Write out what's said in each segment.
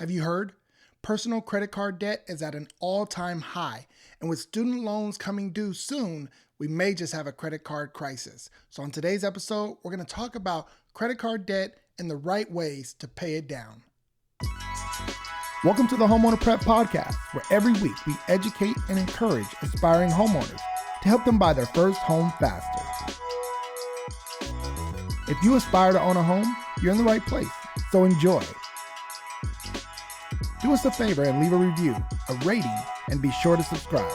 Have you heard? Personal credit card debt is at an all-time high, and with student loans coming due soon, we may just have a credit card crisis. So on today's episode, we're going to talk about credit card debt and the right ways to pay it down. Welcome to the Homeowner Prep podcast, where every week we educate and encourage aspiring homeowners to help them buy their first home faster. If you aspire to own a home, you're in the right place, so enjoy. Do us a favor and leave a review, a rating, and be sure to subscribe.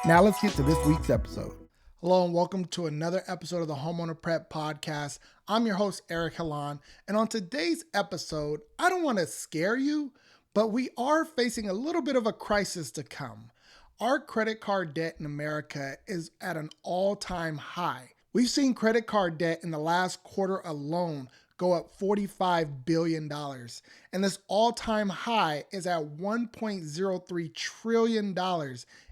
Now let's get to this week's episode. Hello and welcome to another episode of the Homeowner Prep podcast. I'm your host, Eric Halan, and on today's episode, I don't want to scare you, but we are facing a little bit of a crisis to come. Our credit card debt in America is at an all-time high. We've seen credit card debt in the last quarter alone go up $45 billion. And this all-time high is at $1.03 trillion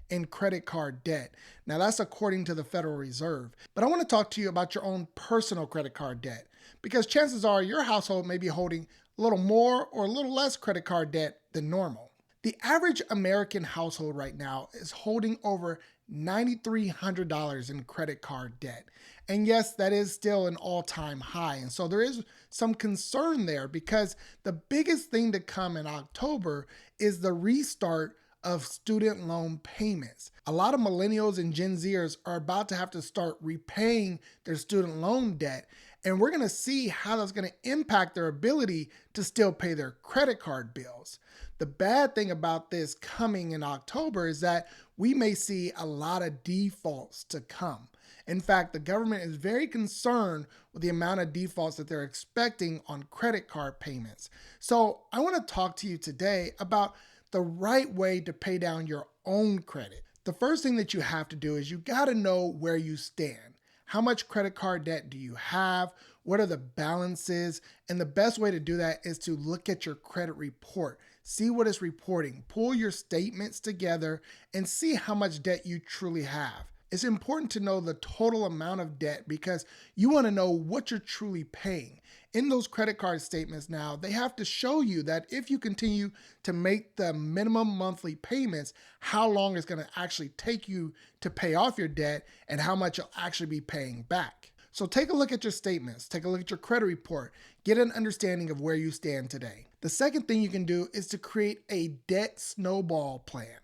in credit card debt. Now that's according to the Federal Reserve. But I want to talk to you about your own personal credit card debt, because chances are your household may be holding a little more or a little less credit card debt than normal. The average American household right now is holding over $9,300 in credit card debt. And yes, that is still an all-time high. And so there is some concern there, because the biggest thing to come in October is the restart of student loan payments. A lot of millennials and Gen Zers are about to have to start repaying their student loan debt. And we're going to see how that's going to impact their ability to still pay their credit card bills. The bad thing about this coming in October is that we may see a lot of defaults to come. In fact, the government is very concerned with the amount of defaults that they're expecting on credit card payments. So I want to talk to you today about the right way to pay down your own credit. The first thing that you have to do is you got to know where you stand. How much credit card debt do you have? What are the balances? And the best way to do that is to look at your credit report. See what it's reporting. Pull your statements together and see how much debt you truly have. It's important to know the total amount of debt, because you want to know what you're truly paying. In those credit card statements now, they have to show you that if you continue to make the minimum monthly payments, how long it's going to actually take you to pay off your debt and how much you'll actually be paying back. So take a look at your statements, take a look at your credit report, get an understanding of where you stand today. The second thing you can do is to create a debt snowball plan.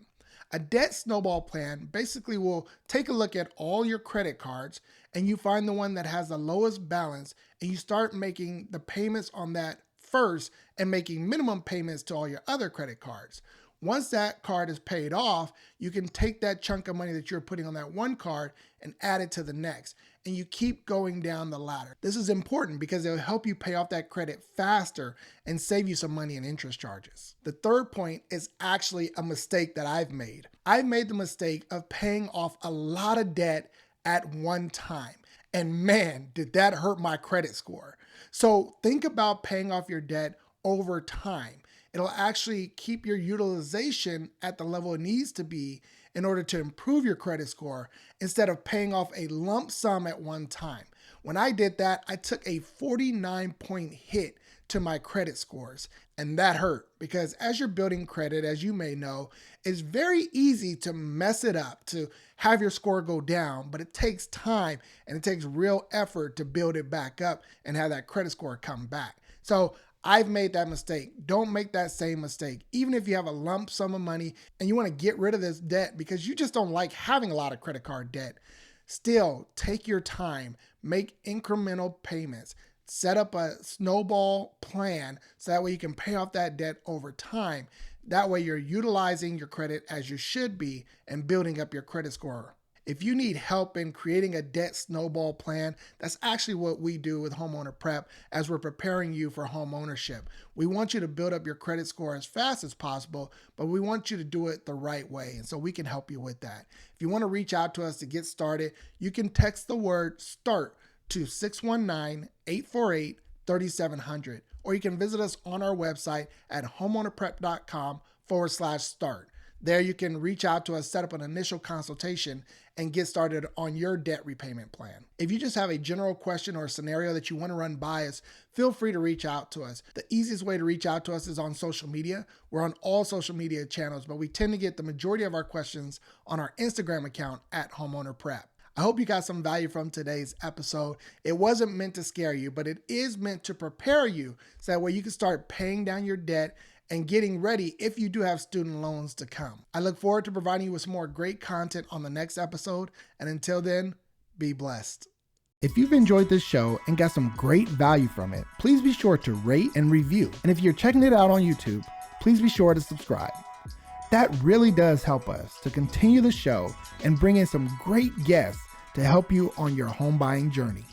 A debt snowball plan basically will take a look at all your credit cards, and you find the one that has the lowest balance, and you start making the payments on that first and making minimum payments to all your other credit cards. Once that card is paid off, you can take that chunk of money that you're putting on that one card and add it to the next. And you keep going down the ladder. This is important because it will help you pay off that credit faster and save you some money in interest charges. The third point is actually a mistake that I've made. I've made the mistake of paying off a lot of debt at one time. And man, did that hurt my credit score. So think about paying off your debt over time. It'll actually keep your utilization at the level it needs to be in order to improve your credit score, instead of paying off a lump sum at one time. When I did that, I took a 49-point hit to my credit scores, and that hurt, because as you're building credit, as you may know, it's very easy to mess it up, to have your score go down, but it takes time and it takes real effort to build it back up and have that credit score come back. So I've made that mistake. Don't make that same mistake. Even if you have a lump sum of money and you want to get rid of this debt because you just don't like having a lot of credit card debt, still take your time, make incremental payments, set up a snowball plan so that way you can pay off that debt over time. That way you're utilizing your credit as you should be and building up your credit score. If you need help in creating a debt snowball plan, that's actually what we do with Homeowner Prep as we're preparing you for home ownership. We want you to build up your credit score as fast as possible, but we want you to do it the right way. And so we can help you with that. If you want to reach out to us to get started, you can text the word START to 619-848-3700, or you can visit us on our website at homeownerprep.com/start. There you can reach out to us, set up an initial consultation, and get started on your debt repayment plan. If you just have a general question or a scenario that you want to run by us, feel free to reach out to us. The easiest way to reach out to us is on social media. We're on all social media channels, but we tend to get the majority of our questions on our Instagram account at Homeowner Prep. I hope you got some value from today's episode. It wasn't meant to scare you, but it is meant to prepare you so that way you can start paying down your debt and getting ready if you do have student loans to come. I look forward to providing you with some more great content on the next episode. And until then, be blessed. If you've enjoyed this show and got some great value from it, please be sure to rate and review. And if you're checking it out on YouTube, please be sure to subscribe. That really does help us to continue the show and bring in some great guests to help you on your home buying journey.